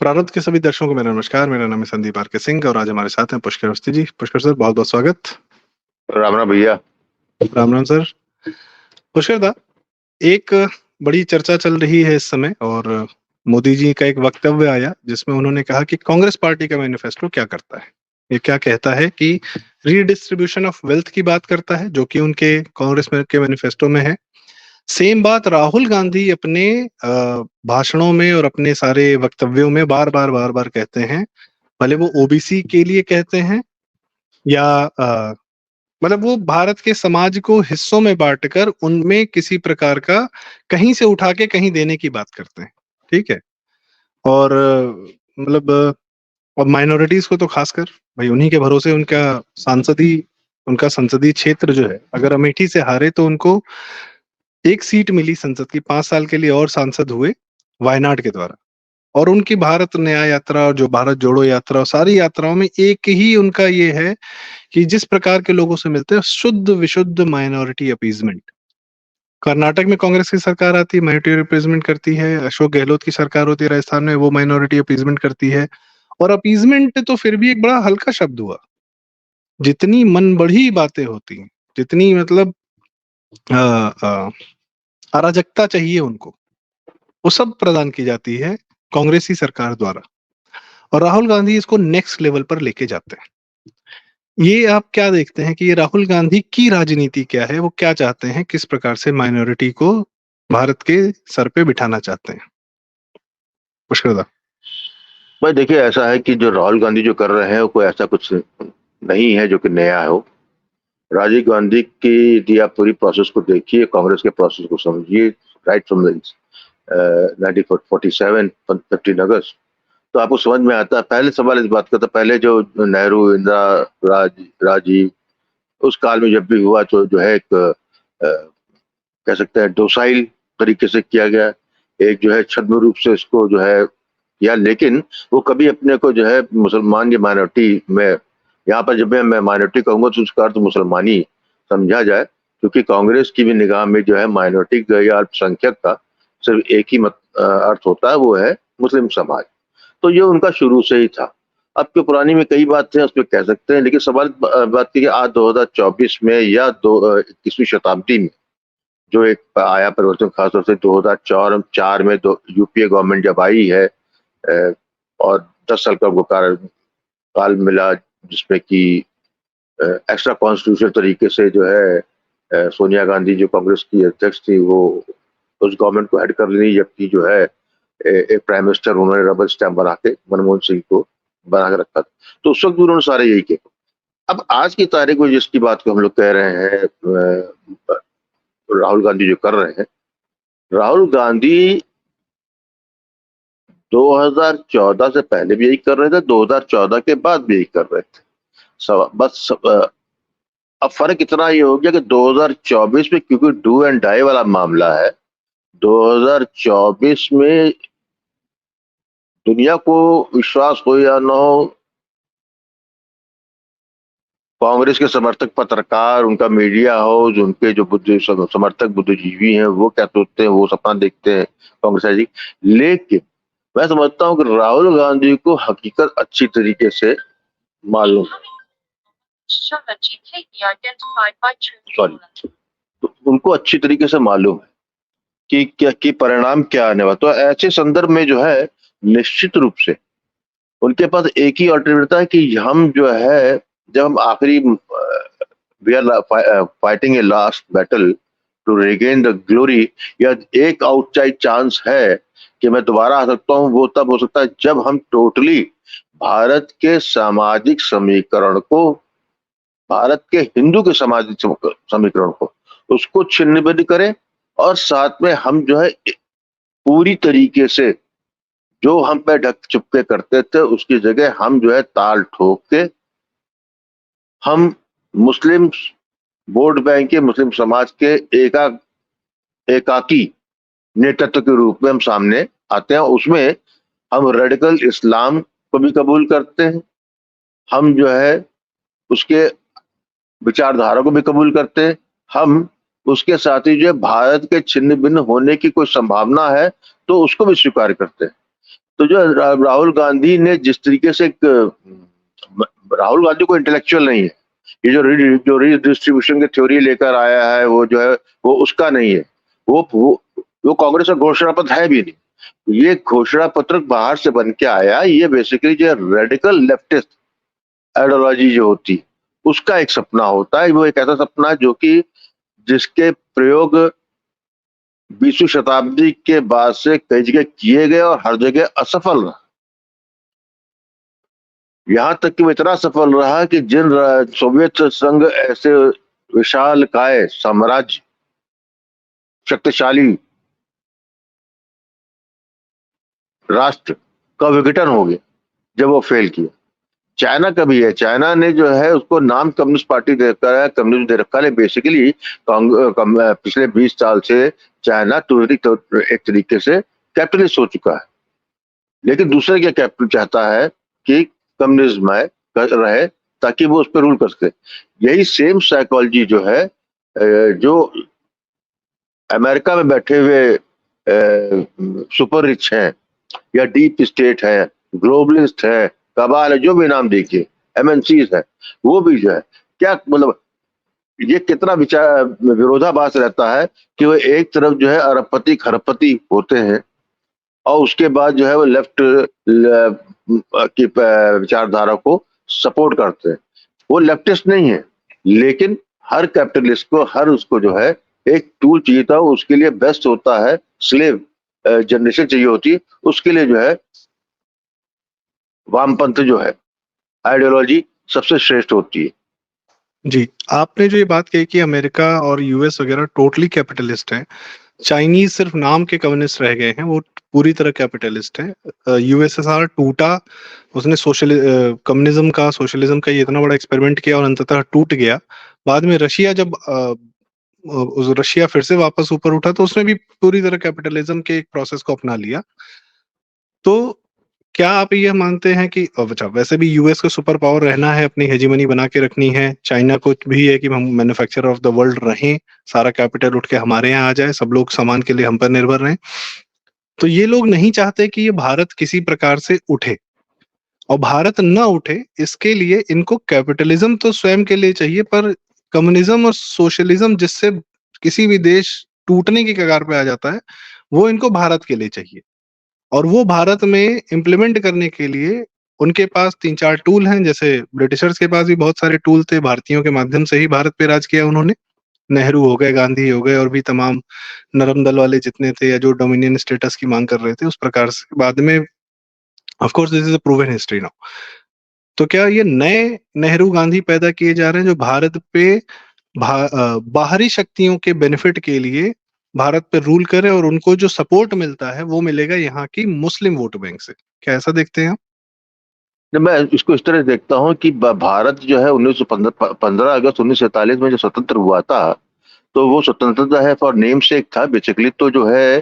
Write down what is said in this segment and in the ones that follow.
प्रारब्ध के सभी दर्शकों को मेरा नमस्कार। मेरा नाम है संदीप आर के सिंह और आज हमारे साथ हैं पुष्कर अवस्थी जी। पुष्कर सर, बहुत बहुत स्वागत। राम राम भैया। राम राम सर। पुष्कर दा, एक बड़ी चर्चा चल रही है इस समय और मोदी जी का एक वक्तव्य आया जिसमें उन्होंने कहा कि कांग्रेस पार्टी का मैनिफेस्टो क्या करता है। ये क्या कहता है कि रीडिस्ट्रीब्यूशन ऑफ वेल्थ की बात करता है, जो कि उनके कांग्रेस के मैनिफेस्टो में है। सेम बात राहुल गांधी अपने भाषणों में और अपने सारे वक्तव्यों में बार बार कहते हैं, भले वो ओबीसी के लिए कहते हैं या मतलब वो भारत के समाज को हिस्सों में बांटकर उनमें किसी प्रकार का कहीं से उठा के कहीं देने की बात करते हैं। ठीक है। और मतलब और माइनॉरिटीज को तो खासकर भाई उन्हीं के भरोसे उनका संसदीय क्षेत्र जो है, अगर अमेठी से हारे तो उनको एक सीट मिली संसद की, 5 साल के लिए और सांसद हुए वायनाड के द्वारा। और उनकी भारत न्याय यात्रा और जो भारत जोड़ो यात्रा और सारी यात्राओं में एक ही उनका ये है कि जिस प्रकार के लोगों से मिलते हैं शुद्ध विशुद्ध माइनॉरिटी अपीजमेंट। कर्नाटक में कांग्रेस की सरकार आती है, माइनॉरिटी रिप्रेजेंट करती है। अशोक गहलोत की सरकार होती है राजस्थान में, वो माइनॉरिटी अपीजमेंट करती है। और अपीजमेंट तो फिर भी एक बड़ा हल्का शब्द हुआ। जितनी मन बढ़ी बातें होती हैं, जितनी मतलब अराजकता चाहिए उनको, वो सब प्रदान की जाती है कांग्रेसी सरकार द्वारा। और राहुल गांधी इसको नेक्स्ट लेवल पर लेके जाते हैं। ये आप क्या देखते हैं कि ये राहुल गांधी की राजनीति क्या है, वो क्या चाहते हैं, किस प्रकार से माइनॉरिटी को भारत के सर पे बिठाना चाहते हैं? पुष्कर दा। भाई देखिए, ऐसा है कि जो राहुल गांधी जो कर रहे हैं वो कोई ऐसा कुछ नहीं है जो कि नया हो। राजीव गांधी की यदि आप पूरी प्रोसेस को देखिए, कांग्रेस के प्रोसेस को समझिए, राइट फ्रॉम 1947 15 अगस्त, तो आपको समझ में आता है। पहले सवाल इस बात का था, पहले जो नेहरू, इंदिरा, राजीव, उस काल में जब भी हुआ तो जो है एक कह सकते हैं डोसाइल तरीके से किया गया। एक जो है छद्म रूप से इसको जो है किया, लेकिन वो कभी अपने को जो है मुसलमान या माइनॉरिटी में, यहाँ पर जब मैं माइनॉरिटी कहूंगा तो उसका अर्थ मुसलमानी समझा जाए, क्योंकि कांग्रेस की भी निगाह में जो है माइनॉरिटी या अल्पसंख्यक का सिर्फ एक ही अर्थ होता है, वो है मुस्लिम समाज। तो ये उनका शुरू से ही था। अब के पुरानी में कई बातें उस पर कह सकते हैं, लेकिन सवाल बात की आज 2024 में या 21वीं शताब्दी में जो एक आया परिवर्तन, खासतौर से 2004 में यूपीए गवर्नमेंट जब आई है और 10 साल का काल मिला, जिसमें कि एक्स्ट्रा कॉन्स्टिट्यूशनल तरीके से जो है सोनिया गांधी जो कांग्रेस की अध्यक्ष थी वो उस गवर्नमेंट को हेड कर ली, जबकि जो है एक प्राइम मिनिस्टर उन्होंने रबर स्टैम्प बना के मनमोहन सिंह को बना के रखा था। तो उस वक्त भी उन्होंने सारे यही किए। अब आज की तारीख में जिसकी बात को हम लोग कह रहे हैं, राहुल गांधी जो कर रहे हैं, राहुल गांधी 2014 से पहले भी यही कर रहे थे, 2014 के बाद भी यही कर रहे थे। बस अब फर्क इतना ये हो गया कि 2024 में क्योंकि डू एंड डाई वाला मामला है, 2024 में दुनिया को विश्वास हो या न हो, कांग्रेस के समर्थक पत्रकार, उनका मीडिया हाउस, उनके जो समर्थक बुद्धिजीवी हैं, वो क्या सोचते हैं, वो सपना देखते हैं कांग्रेस जी। लेकिन मैं समझता हूँ कि राहुल गांधी को हकीकत अच्छी तरीके से मालूम है। सॉरी, तो उनको अच्छी तरीके से मालूम है कि क्या कि परिणाम क्या आने वाला। तो ऐसे संदर्भ में जो है निश्चित रूप से उनके पास एक ही अल्टरनेटिव है कि हम जो है, जब हम आखिरी we are fighting a last battle to regain the glory, या एक आउटसाइड चांस है कि मैं दोबारा आ सकता हूँ, वो तब हो सकता है जब हम टोटली भारत के सामाजिक समीकरण को, भारत के हिंदू के सामाजिक समीकरण को, उसको छिन्नभिन्न करें और साथ में हम जो है पूरी तरीके से जो हम पे ढक चुपके करते थे उसकी जगह हम जो है ताल ठोक के हम मुस्लिम वोट बैंक के, मुस्लिम समाज के एकाकी नेतृत्व के रूप में हम सामने आते हैं। उसमें हम रेडिकल इस्लाम को भी कबूल करते हैं, हम जो है उसके विचारधारा को भी कबूल करते हैं, हम उसके साथ ही जो है भारत के छिन्न भिन्न होने की कोई संभावना है तो उसको भी स्वीकार करते हैं। तो जो राहुल गांधी ने जिस तरीके से राहुल गांधी को इंटेलेक्चुअल नहीं है, ये जो रीडिस्ट्रीब्यूशन की थ्योरी लेकर आया है वो जो है वो उसका नहीं है, वो कांग्रेस का घोषणा पत्र है भी नहीं। ये घोषणा पत्र बाहर से बन के आया, ये बेसिकली जो रेडिकल लेफ्टिस्ट आइडियोलॉजी जो होती उसका एक सपना होता है। वो एक ऐसा सपना है जो कि जिसके प्रयोग 20वीं शताब्दी के बाद से कई जगह किए गए और हर जगह असफल रहा। यहां तक कि वो इतना सफल रहा कि जिन सोवियत संघ ऐसे विशाल काय साम्राज्य शक्तिशाली राष्ट्र का विघटन हो गया जब वो फेल किया। चाइना का भी है, चाइना ने जो है उसको नाम कम्युनिस्ट पार्टी देकर है, कम्युनिस्ट दे रखा है। बेसिकली पिछले 20 साल से चाइना एक तरीके से कैपिटलिस्ट हो चुका है, लेकिन दूसरे क्या कैपिटल चाहता है कि कम्युनिज्म रहे ताकि वो उस पर रूल कर सके। यही सेम साइकोलॉजी जो है जो अमेरिका में बैठे हुए सुपर रिच हैं या डीप स्टेट है, ग्लोबलिस्ट है, कबाल है, जो भी नाम देखिए, एमएनसीज है, वो भी जो है क्या मतलब ये कितना विचार विरोधाभास रहता है कि वो एक तरफ जो है अरबपति खरबपति होते हैं और उसके बाद जो है वो लेफ्ट की विचारधारा को सपोर्ट करते हैं। वो लेफ्टिस्ट नहीं है, लेकिन हर कैपिटलिस्ट को हर उसको जो है एक टूल चाहिए था, उसके लिए बेस्ट होता है स्लेव जनरेशन चाहिए होती है, उसके लिए जो है वामपंथ जो है आइडियोलॉजी सबसे श्रेष्ठ होती है। जी, आपने जो ये बात कही कि अमेरिका और यूएस वगैरह टोटली कैपिटलिस्ट हैं, चाइनीज सिर्फ नाम के कम्युनिस्ट रह गए हैं, वो पूरी तरह कैपिटलिस्ट है। यूएसएसआर टूटा, उसने कम्युनिज्म का सोशलिज्म का ये इतना बड़ा एक्सपेरिमेंट किया और अंततः टूट गया। बाद में रशिया जब उस रशिया फिर से वापस ऊपर उठा तो उसने भी पूरी तरह कैपिटलिज्म के एक प्रोसेस को अपना लिया। तो क्या आप ये मानते हैं कि अच्छा वैसे भी यूएस को सुपर पावर रहना है, अपनी हेजीमनी बना के रखनी है, चाइना को भी है कि हम मैन्युफैक्चरर ऑफ द वर्ल्ड रहें, सारा कैपिटल उठ के हमारे यहाँ आ जाए, सब लोग सामान के लिए हम पर निर्भर रहें, तो ये लोग नहीं चाहते कि ये भारत किसी प्रकार से उठे, और भारत ना उठे इसके लिए इनको कैपिटलिज्म तो स्वयं के लिए चाहिए, पर कम्युनिज्म और सोशलिज्म जिससे किसी भी देश टूटने की कगार पे आ जाता है, वो इनको भारत के लिए चाहिए। और वो भारत में इम्प्लीमेंट करने के लिए उनके पास 3-4 टूल हैं, जैसे ब्रिटिशर्स के पास भी बहुत सारे टूल थे, भारतीयों के माध्यम से ही भारत पे राज किया उन्होंने। नेहरू हो गए, गांधी हो गए, और भी तमाम नरम दल वाले जितने थे या जो डोमिनियन स्टेटस की मांग कर रहे थे, उस प्रकार से बाद में of course this is a proven history now. तो क्या ये नए नेहरू गांधी पैदा किए जा रहे हैं जो भारत पे बाहरी शक्तियों के बेनिफिट के लिए भारत पे रूल करे, और उनको जो सपोर्ट मिलता है वो मिलेगा यहाँ की मुस्लिम वोट बैंक से? क्या ऐसा देखते हैं आप? जब मैं इसको इस तरह देखता हूँ कि भारत जो है 15 अगस्त 1947 में जो स्वतंत्र हुआ था, तो वो स्वतंत्रता है फॉर नेम सेक था बेसिकली। तो जो है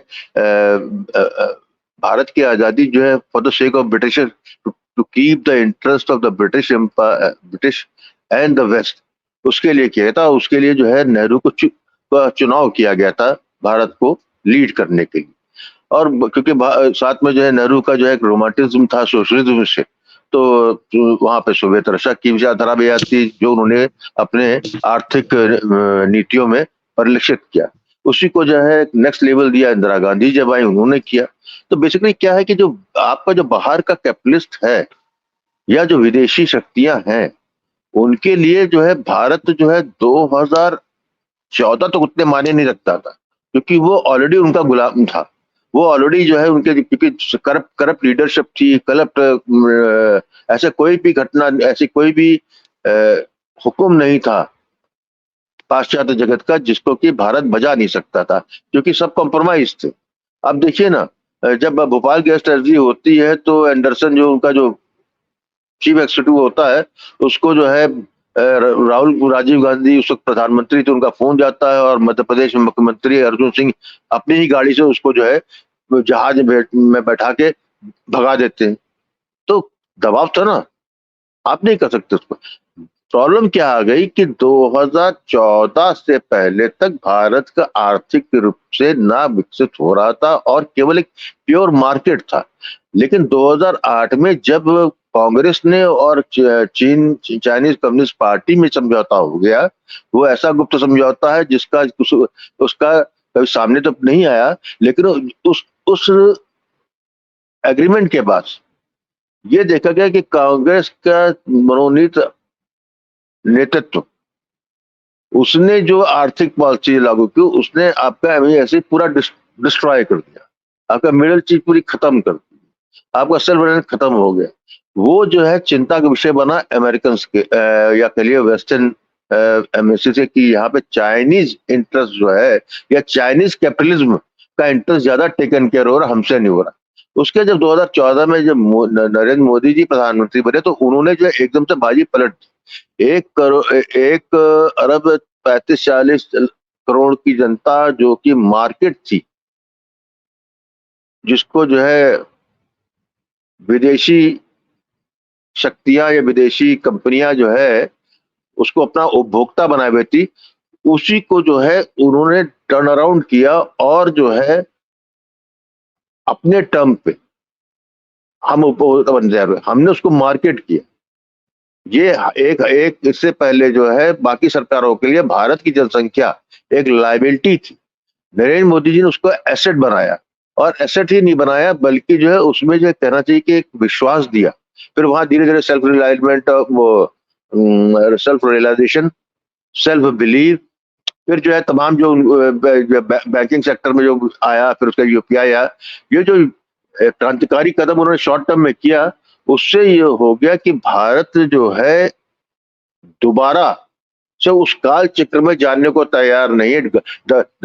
भारत की आजादी जो है for the sake of British, to keep the interest of the British and the West, उसके लिए किया था। उसके लिए जो है नेहरू को चुनाव किया गया था भारत को लीड करने के लिए। और क्योंकि साथ में जो है नेहरू का जो है एक रोमांटिज्म था सोशलिज्म से, तो वहां पे सोवियत रशिया की विचारधारा भी आती जो उन्होंने अपने आर्थिक नीतियों में परिलक्षित किया। उसी को जो है नेक्स्ट लेवल दिया इंदिरा गांधी जब आई, उन्होंने किया। तो बेसिकली क्या है कि जो आपका जो बाहर का कैपिटलिस्ट है या जो विदेशी शक्तियां हैं, उनके लिए जो है भारत जो है 2014 तक उतने मायने नहीं रखता था, क्योंकि वो ऑलरेडी उनका गुलाम था। वो ऑलरेडी जो है उनके, क्योंकि करप्ट लीडरशिप थी, करप्ट ऐसे कोई भी घटना, ऐसी कोई भी हुक्म नहीं था पाश्चात्य जगत का जिसको कि भारत बजा नहीं सकता था, क्योंकि सब कॉम्प्रोमाइज थे। अब देखिए ना, जब भोपाल गैस ट्रेजडी होती है तो एंडरसन जो उनका जो चीफ एग्जीक्यूटिव होता है, उसको जो है राजीव गांधी उस वक्त प्रधानमंत्री थे, उनका फोन जाता है और मध्य प्रदेश में मुख्यमंत्री अर्जुन सिंह अपनी ही गाड़ी से उसको जो है जहाज में बैठा के भगा देते हैं। तो दबाव था ना, आप नहीं कर सकते उसको। प्रॉब्लम क्या आ गई कि 2014 से पहले तक भारत का आर्थिक रूप से ना विकसित हो रहा था और केवल एक प्योर मार्केट था। लेकिन 2008 में जब कांग्रेस ने और चाइनीज कम्युनिस्ट पार्टी में समझौता हो गया, वो ऐसा गुप्त समझौता है जिसका उसका कभी सामने तो नहीं आया, लेकिन उस एग्रीमेंट के बाद ये देखा गया कि कांग्रेस का मनोनीत नेतृत्व, उसने जो आर्थिक पॉलिसी लागू की, उसने आपका ऐसे पूरा डिस्ट्रॉय कर दिया, आपका मिडिल चीज पूरी खत्म कर दी, आपका सेल्फ रिलायंस खत्म हो गया। वो जो है चिंता का विषय बना अमेरिकन के या कह लिए वेस्टर्न एमएससी से कि यहाँ पे चाइनीज इंटरेस्ट जो है या चाइनीज कैपिटलिज्म का इंटरेस्ट ज्यादा टेकन केयर हो रहा, हमसे नहीं हो रहा। उसके जब 2014 में जब नरेंद्र मोदी जी प्रधानमंत्री बने तो उन्होंने जो एकदम से बाजी पलट दी। 1 अरब 35-40 करोड़ की जनता जो कि मार्केट थी, जिसको जो है विदेशी शक्तियां या विदेशी कंपनियां जो है उसको अपना उपभोक्ता बनाए हुए थी, उसी को जो है उन्होंने टर्न अराउंड किया और जो है अपने टर्म पे हम उपभोक्ता बन जाए, हमने उसको मार्केट किया। ये एक इससे पहले जो है बाकी सरकारों के लिए भारत की जनसंख्या एक लायबिलिटी थी, नरेंद्र मोदी जी ने उसको एसेट बनाया, और एसेट ही नहीं बनाया बल्कि जो है उसमें जो कहना चाहिए कि एक विश्वास दिया। फिर वहां धीरे धीरे self reliance, self realisation, self believe, फिर जो है तमाम जो बैंकिंग सेक्टर में जो आया, फिर उसका यूपीआई आया। ये जो क्रांतिकारी कदम उन्होंने शॉर्ट टर्म में किया, उससे ये हो गया कि भारत जो है दोबारा से उस काल चक्र में जानने को तैयार नहीं है। The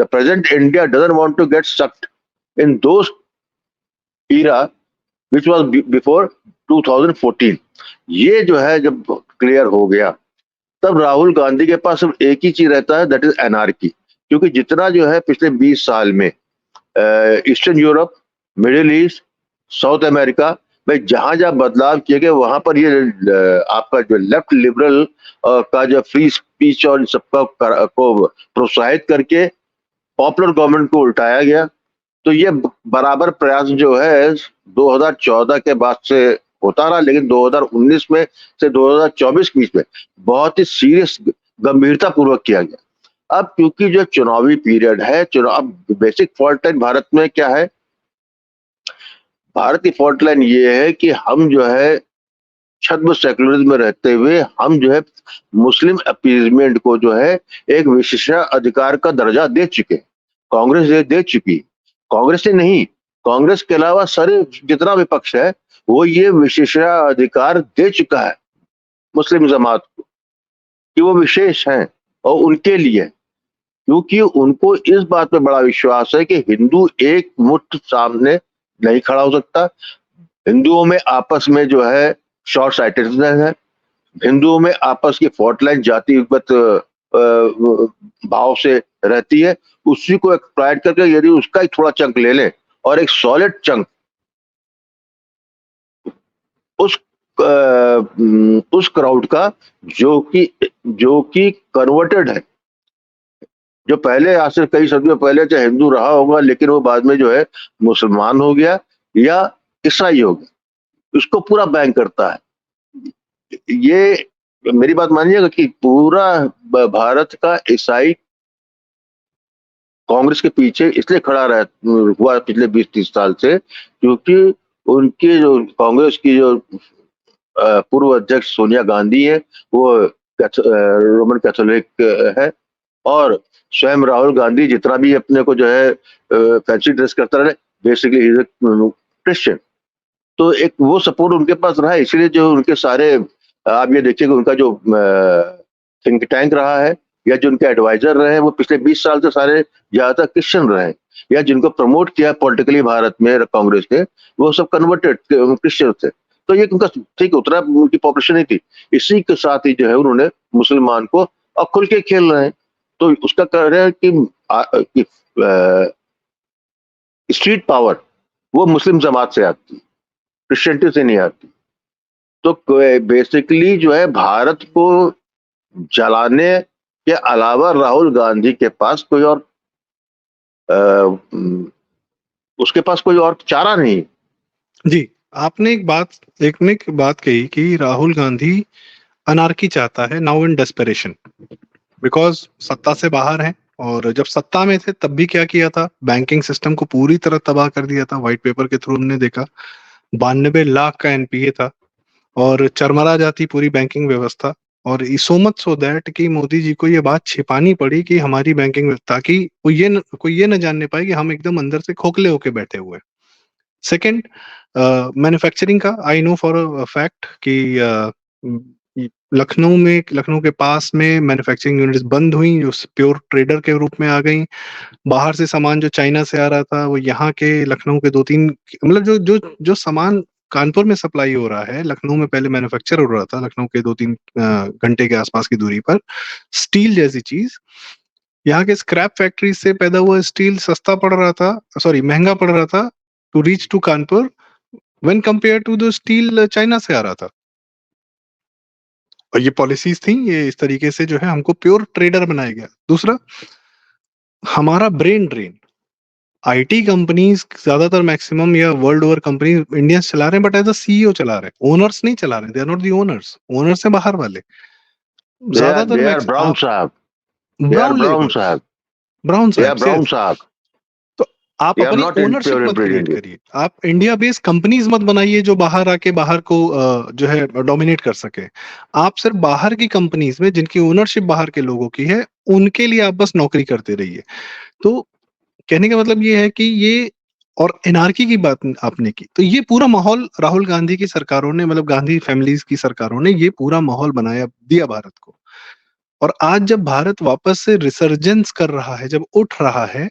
present India doesn't want to get sucked in those era which was before 2014। ये जो है जब क्लियर हो गया, तब राहुल गांधी के पास सिर्फ एक ही चीज रहता है, दैट इज एनार्की। क्योंकि जितना जो है पिछले 20 साल में eastern Europe, middle east, south America में जहां जहां बदलाव किए गए, वहां पर ये आपका जो लेफ्ट लिबरल का जो फ्री स्पीच और सबका को प्रोत्साहित करके पॉपुलर गवर्नमेंट को उल्टाया गया। तो ये बराबर प्रयास जो है 2014 के बाद से होता रहा, लेकिन 2019 में से 2024 के बीच में बहुत ही सीरियस गंभीरता पूर्वक किया गया। अब क्योंकि जो चुनावी पीरियड है, चुनाव बेसिक फॉल्ट लाइन भारत में क्या है, भारत की फॉल्ट लाइन ये है कि हम जो है छद्म सेकुलरिज्म में रहते हुए हम जो है मुस्लिम अपीजमेंट को जो है एक विशेषाधिकार का दर्जा दे चुके। कांग्रेस दे चुकी, कांग्रेस ने नहीं, कांग्रेस के अलावा सारे जितना विपक्ष है वो ये विशेषाधिकार दे चुका है मुस्लिम जमात को कि वो विशेष हैं और उनके लिए, क्योंकि उनको इस बात पे बड़ा विश्वास है कि हिंदू एक मुट्ठ सामने नहीं खड़ा हो सकता। हिंदुओं में आपस में जो है शॉर्ट साइटेडनेस है, हिंदुओं में आपस की फॉल्ट लाइन जातिगत भाव से रहती है, उसी को एक्सप्लॉइट करके यदि उसका ही थोड़ा चंक ले लें और एक सॉलिड चंक उस क्राउड का जो कि कन्वर्टेड है, जो पहले आज से कई सदियों पहले चाहे हिंदू रहा होगा लेकिन वो बाद में जो है मुसलमान हो गया या ईसाई हो गया, उसको पूरा बैंक करता है। ये मेरी बात मानिएगा कि पूरा भारत का ईसाई कांग्रेस के पीछे इसलिए खड़ा हुआ पिछले 20-30 साल से, क्योंकि उनके जो कांग्रेस की जो पूर्व अध्यक्ष सोनिया गांधी है वो रोमन कैथोलिक है, और स्वयं राहुल गांधी जितना भी अपने को जो है फैंसी ड्रेस करता रहे, बेसिकली ही इज क्रिश्चियन। तो एक वो सपोर्ट उनके पास रहा है, इसलिए जो उनके सारे आप ये देखिए कि उनका जो थिंक टैंक रहा है या जो उनके एडवाइजर रहे हैं वो पिछले 20 साल से सारे ज्यादातर क्रिश्चियन रहे, या जिनको प्रमोट किया पॉलिटिकली भारत में कांग्रेस ने वो सब कन्वर्टेड क्रिश्चियन थे। तो ये उनका ठीक उतना उनकी पॉपुलेशन नहीं थी, इसी के साथ ही जो है उन्होंने मुसलमान को अब खुल के खेल रहे हैं। तो उसका कह रहे हैं कि स्ट्रीट पावर वो मुस्लिम जमात से आती, क्रिश्चियनिटी से नहीं आती। तो बेसिकली जो है भारत को जलाने के अलावा राहुल गांधी के पास कोई और उसके पास कोई और चारा नहीं। जी, आपने एक बात कही कि राहुल गांधी अनार्की चाहता है नाउ इन डेस्परेशन, बिकॉज सत्ता से बाहर है। और जब सत्ता में थे तब भी क्या किया था, बैंकिंग सिस्टम को पूरी तरह तबाह कर दिया था। व्हाइट पेपर के थ्रू हमने देखा 92 लाख का एनपीए था और चरमरा जाती पूरी बैंकिंग व्यवस्था। और सो मच सो दैट कि मोदी जी को ये बात छिपानी पड़ी कि हमारी बैंकिंग, ताकि कोई ये न जानने पाए कि हम एकदम अंदर से खोखले होके बैठे हुए हैं। सेकंड, मैन्युफैक्चरिंग का I know for a fact कि लखनऊ के पास में मैन्युफैक्चरिंग यूनिट्स बंद हुई, जो प्योर ट्रेडर के रूप में आ गई। बाहर से सामान जो चाइना से आ रहा था वो यहाँ के लखनऊ के 2-3, मतलब जो सामान कानपुर में सप्लाई हो रहा है, लखनऊ में पहले मैन्युफैक्चर हो रहा था, लखनऊ के 2-3 घंटे के आसपास की दूरी पर। स्टील जैसी चीज, यहाँ के स्क्रैप फैक्ट्री से पैदा हुआ स्टील सस्ता पड़ रहा था, सॉरी महंगा पड़ रहा था to reach to Kanpur when compare to the steel China से आ रहा था। और ये पॉलिसीज थी, ये इस तरीके से जो है हमको प्योर ट्रेडर बनाया गया। दूसरा, हमारा ब्रेन ड्रेन, आईटी कंपनीज ज्यादातर मैक्सिमम या वर्ल्ड ओवर कंपनीज इंडियंस चला रहे हैं, बट एज अ सीईओ चला रहे हैं, ओनर्स नहीं चला रहे, they are not the owners, owners है बाहर वाले ज्यादातर। दे आर मैक्स ब्राउन आप sahib, they are brown brown labours, sahib, brown they are sahib, brown sahib, तो आप दे आर अपनी नॉट इन ओनरशिप प्योर मत क्रिएट इंटेलिजेंट। करिए, आप इंडिया बेस्ड कंपनीज मत बनाइए जो बाहर आके बाहर को जो है डोमिनेट कर सके। आप सिर्फ बाहर की कंपनीज में जिनकी ओनरशिप बाहर के लोगों की है, उनके लिए आप बस नौकरी करते रहिए। तो कहने का मतलब ये है कि ये, और एनआरकी की बात आपने की, तो ये पूरा माहौल राहुल गांधी की सरकारों ने, मतलब गांधी फैमिलीज की सरकारों ने ये पूरा माहौल बनाया दिया भारत को। और आज जब भारत वापस से रिसर्जेंस कर रहा है, जब उठ रहा है,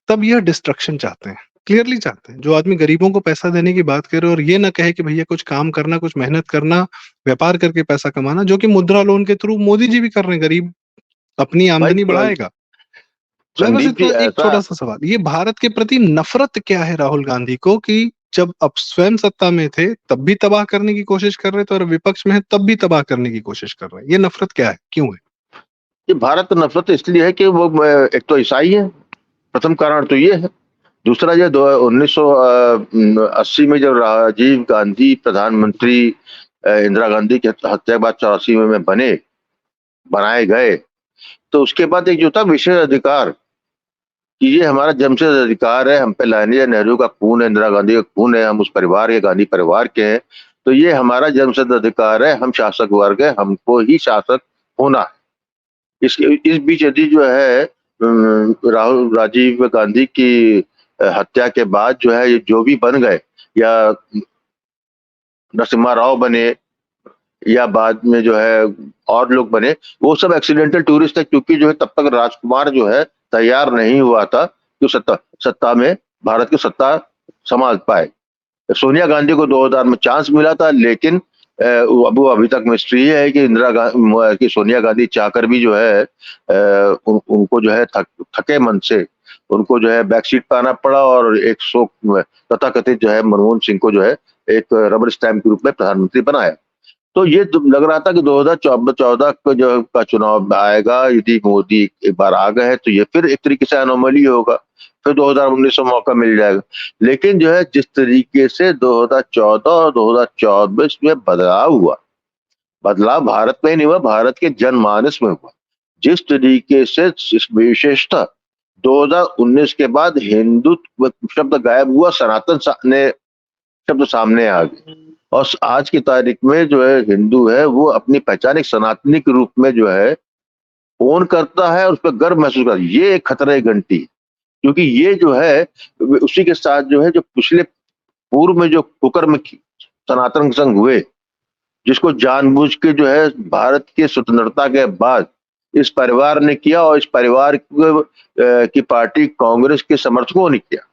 तब यह डिस्ट्रक्शन चाहते हैं, क्लियरली चाहते हैं। जो आदमी गरीबों को पैसा देने की बात करे और ये ना कहे कि भैया कुछ काम करना, कुछ मेहनत करना, व्यापार करके पैसा कमाना, जो कि मुद्रा लोन के थ्रू मोदी जी भी कर रहे हैं, गरीब अपनी भाई आमदनी बढ़ाएगा। मैं बस संदीप जी इतना एक ऐसा, छोटा सा सवाल, ये भारत के प्रति नफरत क्या है राहुल गांधी को, कि जब अब स्वयं सत्ता में थे तब भी तबाह करने की कोशिश कर रहे थे, और विपक्ष में है तब भी तबाह करने की कोशिश कर रहे हैं। ये नफरत क्या है, क्यों है? कि भारत नफरत इसलिए है कि वो एक तो ईसाई है, प्रथम कारण तो ये है। दूसरा, ये 1980 में जब राजीव गांधी प्रधानमंत्री इंदिरा गांधी के हत्या के बाद 84 में बनाए गए, तो उसके बाद एक जो था विशेष अधिकार, कि ये हमारा जन्मसिद्ध अधिकार है, हम पे लाइनिया नेहरू का खून है, इंदिरा गांधी का खून है, हम उस परिवार के, गांधी परिवार के हैं, तो ये हमारा जन्मसिद्ध अधिकार है, हम शासक वर्ग है, हमको ही शासक होना है। इस बीच यदि जो है राजीव गांधी की हत्या के बाद जो है ये जो भी बन गए, या नरसिम्हा राव बने, या बाद में जो है और लोग बने, वो सब एक्सीडेंटल टूरिस्ट है, क्योंकि जो है तब तक राजकुमार जो है तैयार नहीं हुआ था कि सत्ता में भारत की सत्ता संभाल पाए। सोनिया गांधी को 2000 में चांस मिला था, लेकिन वो अभी तक मिस्ट्री है कि कि सोनिया गांधी चाहकर भी जो है उनको जो है थके मन से उनको जो है बैक सीट पाना पड़ा, और एक शो तथाकथित जो है मनमोहन सिंह को जो है एक रबर स्टैम्प के रूप में प्रधानमंत्री बनाया। तो ये लग रहा था कि 2014 को जो का चुनाव आएगा, यदि मोदी एक बार आ गए तो ये फिर एक तरीके से अनोमली होगा, फिर 2019 में मौका मिल जाएगा। लेकिन जो है जिस तरीके से 2014 और 2024 में बदलाव हुआ, बदलाव भारत में ही नहीं हुआ, भारत के जनमानस में हुआ। जिस तरीके से विशेषतः 2019 के बाद हिंदुत्व शब्द गायब हुआ, सनातन ने शब्द सामने आ गए, और आज की तारीख में जो है हिंदू है वो अपनी पहचान एक सनातनी के रूप में जो है ओन करता है, और उस पर गर्व महसूस करता है। ये एक खतरे की घंटी, क्योंकि ये जो है उसी के साथ जो है जो पिछले पूर्व में जो कुकर्म सनातन संघ हुए, जिसको जानबूझ के जो है भारत की स्वतंत्रता के बाद इस परिवार ने किया, और इस परिवार की पार्टी कांग्रेस के समर्थकों ने किया।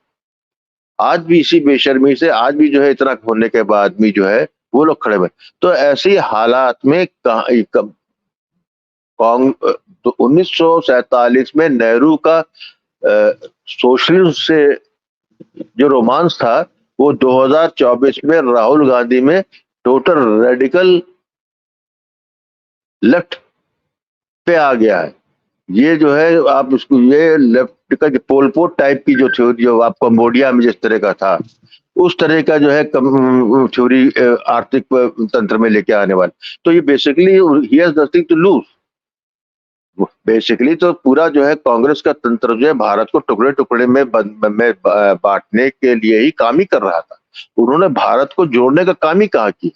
आज भी इसी बेशर्मी से, आज भी जो है इतना होने के बाद भी जो है वो लोग खड़े हुए। तो ऐसे हालात में तो 1947 में नेहरू का सोशलिज्म से जो रोमांस था, वो 2024 में राहुल गांधी में टोटल रेडिकल लेफ्ट पे आ गया है। ये जो है आप उसको ये लेफ्ट का जो पोलपोट टाइप की जो थ्योरी जो आप कंबोडिया में जिस तरह का था, उस तरह का जो है थ्योरी आर्थिक तंत्र में लेके आने वाला। तो ये बेसिकली ही has nothing to lose. Basically तो पूरा जो है कांग्रेस का तंत्र जो है भारत को टुकड़े टुकड़े में बांटने के लिए ही काम ही कर रहा था। उन्होंने भारत को जोड़ने का काम ही कहाँ किया।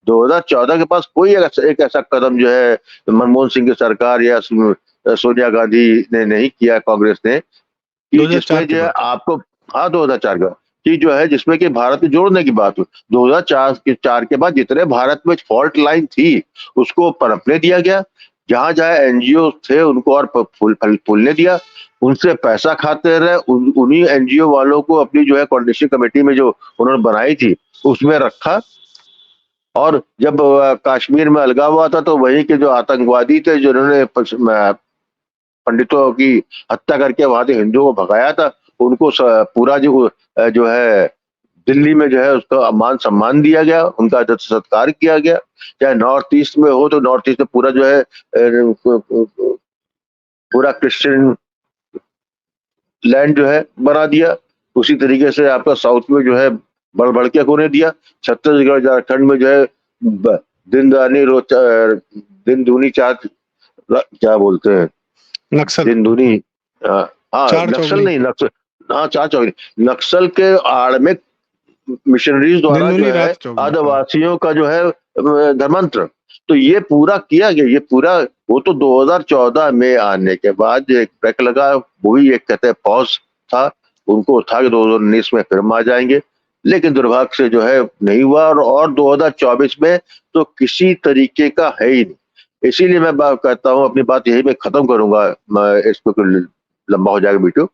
2014 के पास कोई एक ऐसा कदम जो है मनमोहन सिंह की सरकार या सोनिया गांधी ने नहीं किया, कांग्रेस ने, कि 2004 जिसमें के जो है बाद। आपको, हाँ 2004 का, कि जो है जिसमें कि भारत को जोड़ने की बात हुई। 2004 के बाद जितने भारत में फॉल्ट लाइन थी उसको पनपने दिया गया। जहां जहां एनजीओ थे उनको और फूलने दिया, उनसे पैसा खाते रहे। उन्हीं एनजीओ वालों को अपनी जो है कोऑर्डिनेशन कमेटी में जो उन्होंने बनाई थी उसमें रखा। और जब कश्मीर में अलगाव हुआ था तो वहीं के जो आतंकवादी थे जिन्होंने पंडितों की हत्या करके वहां से हिंदुओं को भगाया था, उनको पूरा जो है दिल्ली में जो है उसका मान सम्मान दिया गया, उनका आदर सत्कार किया गया। चाहे नॉर्थ ईस्ट में हो तो नॉर्थ ईस्ट में पूरा जो है पूरा क्रिश्चियन लैंड जो है बना दिया। उसी तरीके से आपका साउथ में जो है बढ़ बढ़ के होने दिया। छत्तीसगढ़ झारखंड में जो है दिन दूनी चार, क्या बोलते हैं, नक्सल, दिन दूनी, हाँ चार नक्सल चौगनी, नहीं, नक्सल, हाँ चार चौगनी। नक्सल के आड़ में मिशनरीज द्वारा दिन जो दूनी है रात चौगनी। आदिवासियों का जो है धर्मांतरण, तो ये पूरा किया गया। ये पूरा वो तो 2014 में आने के बाद जो एक ब्रेक लगा, वो भी एक कहते हैं पॉज था, उनको था कि 2019 में फिर हम आ जाएंगे, लेकिन दुर्भाग्य से जो है नहीं हुआ। और 2024 में तो किसी तरीके का है ही नहीं। इसीलिए मैं बात कहता हूँ, अपनी बात यही मैं खत्म करूंगा, इसको लंबा हो जाएगा वीडियो।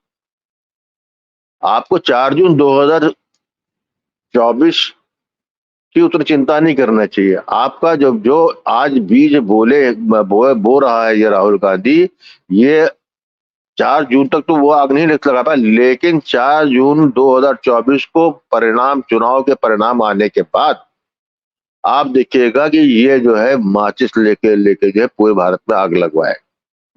आपको 4 जून 2024 की उतनी चिंता नहीं करना चाहिए। आपका जो आज बीज बो रहा है ये राहुल गांधी, ये 4 जून तक तो वो आग नहीं लगा पाया, लेकिन 4 जून 2024 को परिणाम, चुनाव के परिणाम आने के बाद आप देखिएगा कि ये जो है माचिस लेके जो है पूरे भारत में आग लगवाए।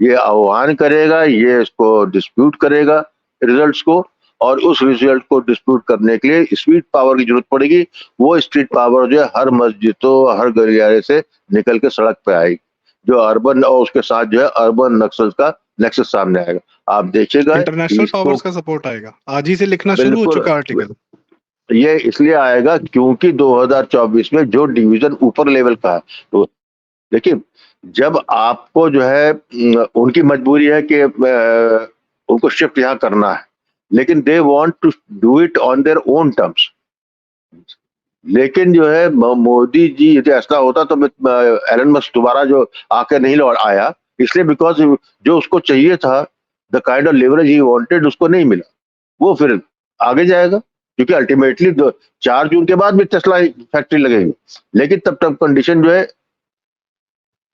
ये आह्वान करेगा, ये इसको डिस्प्यूट करेगा रिजल्ट्स को, और उस रिजल्ट को डिस्प्यूट करने के लिए स्ट्रीट पावर की जरूरत पड़ेगी। वो स्ट्रीट पावर जो है हर मस्जिदों, हर गलियारे से निकल के सड़क पे आएगी, जो अर्बन, और उसके साथ जो है अर्बन नक्सल का नेक्सस सामने आएगा। आप देखिएगा इंटरनेशनल इसको, पावर्स का सपोर्ट आएगा। आज ही से लिखना शुरू हो बिल्कुल चुका आर्टिकल। ये इसलिए आएगा क्योंकि 2024 में जो डिवीजन ऊपर लेवल का है, तो देखिए जब आपको जो है उनकी मजबूरी है कि उनको शिफ्ट यहाँ करना है, लेकिन they want to do it on their own terms. लेकिन जो है मोदी जी, यदि ऐसा होता तो एलन मस्क दोबारा जो आके नहीं लौट आया, इसलिए बिकॉज जो उसको चाहिए था, the kind of leverage he wanted, उसको नहीं मिला। वो फिर आगे जाएगा, क्योंकि अल्टीमेटली 4 जून के बाद भी टेस्ला फैक्ट्री लगेगी, लेकिन तब तक कंडीशन जो है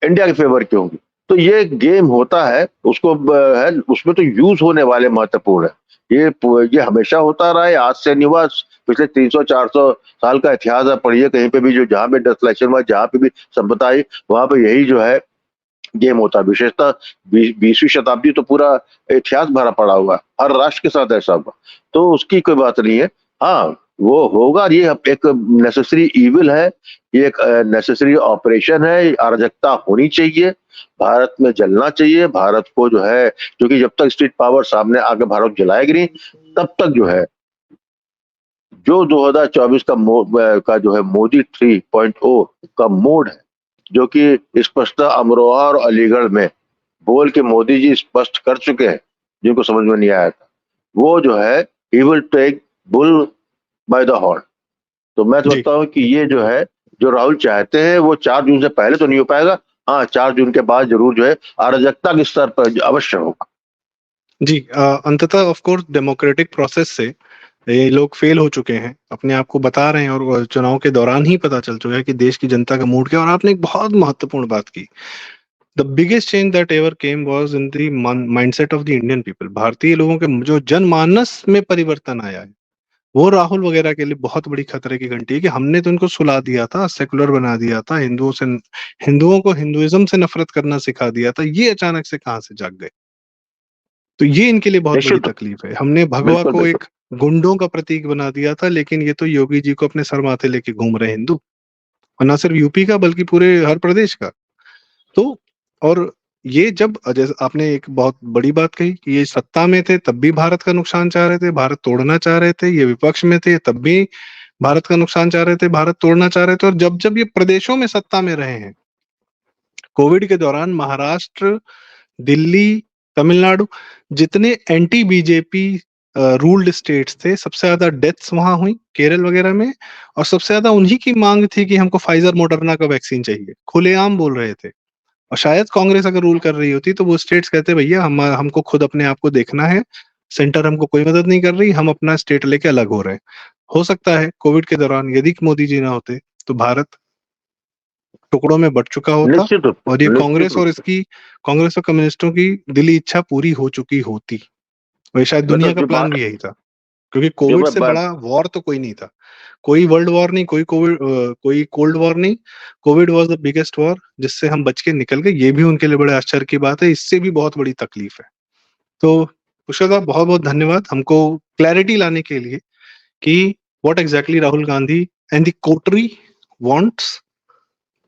इंडिया के फेवर की होगी। तो ये गेम होता है, उसको है, उसमें तो यूज होने वाले महत्वपूर्ण है। ये हमेशा होता रहा है, आज से नहीं हुआ। पिछले 300-400 साल का इतिहास है, पढ़िए कहीं पे भी, जो जहां पे डिसलेक्शन हुआ, जहां पे भी संपदा आई, वहां पे यही जो है गेम होता है। विशेषतः 20वीं शताब्दी तो पूरा इतिहास भरा पड़ा हुआ है, हर राष्ट्र के साथ ऐसा हुआ, तो उसकी कोई बात नहीं है। हाँ वो होगा, ये एक नेसेसरी इविल है, ये एक नेसेसरी ऑपरेशन है। अराजकता होनी चाहिए, भारत में जलना चाहिए, भारत को जो है, क्योंकि जब तक स्ट्रीट पावर सामने आके भारत जलाएगी नहीं, तब तक जो है जो 2024 का जो है मोदी 3.0 का मोड है, जो कि स्पष्ट अमरोहा और अलीगढ़ में बोल के मोदी जी स्पष्ट कर चुके हैं, जिनको समझ में नहीं आया था, वो जो है ही will take bull by the horn. तो मैं जी, सोचता हूँ कि ये जो है, जो राहुल चाहते हैं, वो 4 जून से पहले तो नहीं हो पाएगा। हाँ 4 जून के बाद जरूर जो है अराजकता के स्तर पर अवश्य होगा। जी। अंततः ऑफ कोर्स डेमोक्रेटिक प्रोसेस से ये लोग फेल हो चुके हैं, अपने आप को बता रहे हैं, और चुनाव के दौरान ही पता चल चुका है कि देश की जनता का मूड क्या है। और आपने एक बहुत महत्वपूर्ण बात की, the biggest change that ever came was in the mindset of the Indian people. भारतीय लोगों के जो जनमानस में परिवर्तन आया है, वो राहुल वगैरह के लिए बहुत बड़ी खतरे की घंटी है कि हमने तो इनको सुला दिया था, सेकुलर बना दिया था, हिंदुओं को हिंदुइज्म से नफरत करना सिखा दिया था, ये अचानक से कहाँ से जाग गए। तो ये इनके लिए बहुत बड़ी निश्चित। तकलीफ है। हमने भगवा बिल्कुल को बिल्कुल। एक गुंडों का प्रतीक बना दिया था, लेकिन ये तो योगी जी को अपने सर माथे लेके घूम रहे हैं हिंदू, और ना सिर्फ यूपी का बल्कि पूरे हर प्रदेश का। तो और ये जब जैसे आपने एक बहुत बड़ी बात कही कि ये सत्ता में थे तब भी भारत का नुकसान चाह रहे थे, भारत तोड़ना चाह रहे थे, ये विपक्ष में थे तब भी भारत का नुकसान चाह रहे थे, भारत तोड़ना चाह रहे थे, और जब जब ये प्रदेशों में सत्ता में रहे हैं, कोविड के दौरान महाराष्ट्र, दिल्ली, तमिलनाडु, जितने एंटी बीजेपी रूल्ड स्टेट्स थे, सबसे ज्यादा डेथ्स वहां हुई केरल वगैरह में, और सबसे ज्यादा उन्हीं की मांग थी कि हमको फाइजर मोडर्ना का वैक्सीन चाहिए, खुलेआम बोल रहे थे। और शायद कांग्रेस अगर रूल कर रही होती तो वो स्टेट्स कहते भैया हमको खुद अपने आप को देखना है, सेंटर हमको कोई मदद नहीं कर रही, हम अपना स्टेट लेके अलग हो रहे हैं। हो सकता है कोविड के दौरान यदि मोदी जी ना होते तो भारत टुकड़ों में बट चुका होता, निश्चित रूप और ये से, निश्चित रूप से। कांग्रेस और कम्युनिस्टों की दिली इच्छा पूरी हो चुकी होती, और ये शायद दुनिया मतलब का जो प्लान बात भी यही था, क्योंकि जो कोविड मैं से बात बड़ा वॉर तो कोई नहीं था, कोई वर्ल्ड वॉर नहीं, कोई कोल्ड वॉर नहीं। Covid was the biggest war जिससे हम बच के निकल गए, ये भी उनके लिए बड़े आश्चर्य की बात है, इससे भी बहुत बड़ी तकलीफ है। तो पुष्कर साहब बहुत बहुत धन्यवाद हमको क्लैरिटी लाने के लिए कि what exactly Rahul Gandhi and the Kotri wants,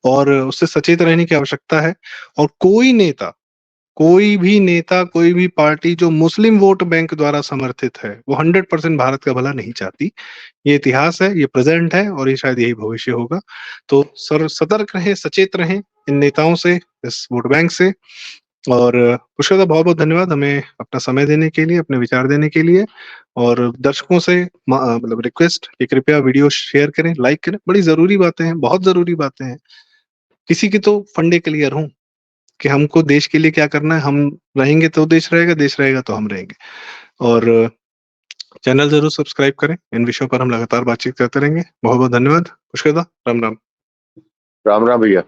और उससे सचेत रहने की आवश्यकता है। और कोई भी नेता, कोई भी पार्टी जो मुस्लिम वोट बैंक द्वारा समर्थित है, वो 100% भारत का भला नहीं चाहती। ये इतिहास है, ये प्रेजेंट है, और ये शायद यही भविष्य होगा। तो सर सतर्क रहें, सचेत रहें इन नेताओं से, इस वोट बैंक से। और पुष्कर साहब बहुत बहुत धन्यवाद हमें अपना समय देने के लिए, अपने विचार देने के लिए। और दर्शकों से मतलब रिक्वेस्ट कि कृपया वीडियो शेयर करें, लाइक करें, बड़ी जरूरी बातें हैं, बहुत जरूरी बातें हैं। किसी की तो फंडे क्लियर हों कि हमको देश के लिए क्या करना है, हम रहेंगे तो देश रहेगा तो हम रहेंगे। और चैनल जरूर सब्सक्राइब करें, इन विषयों पर हम लगातार बातचीत करते रहेंगे। बहुत बहुत धन्यवाद पुष्कर दा, राम राम। राम राम भैया।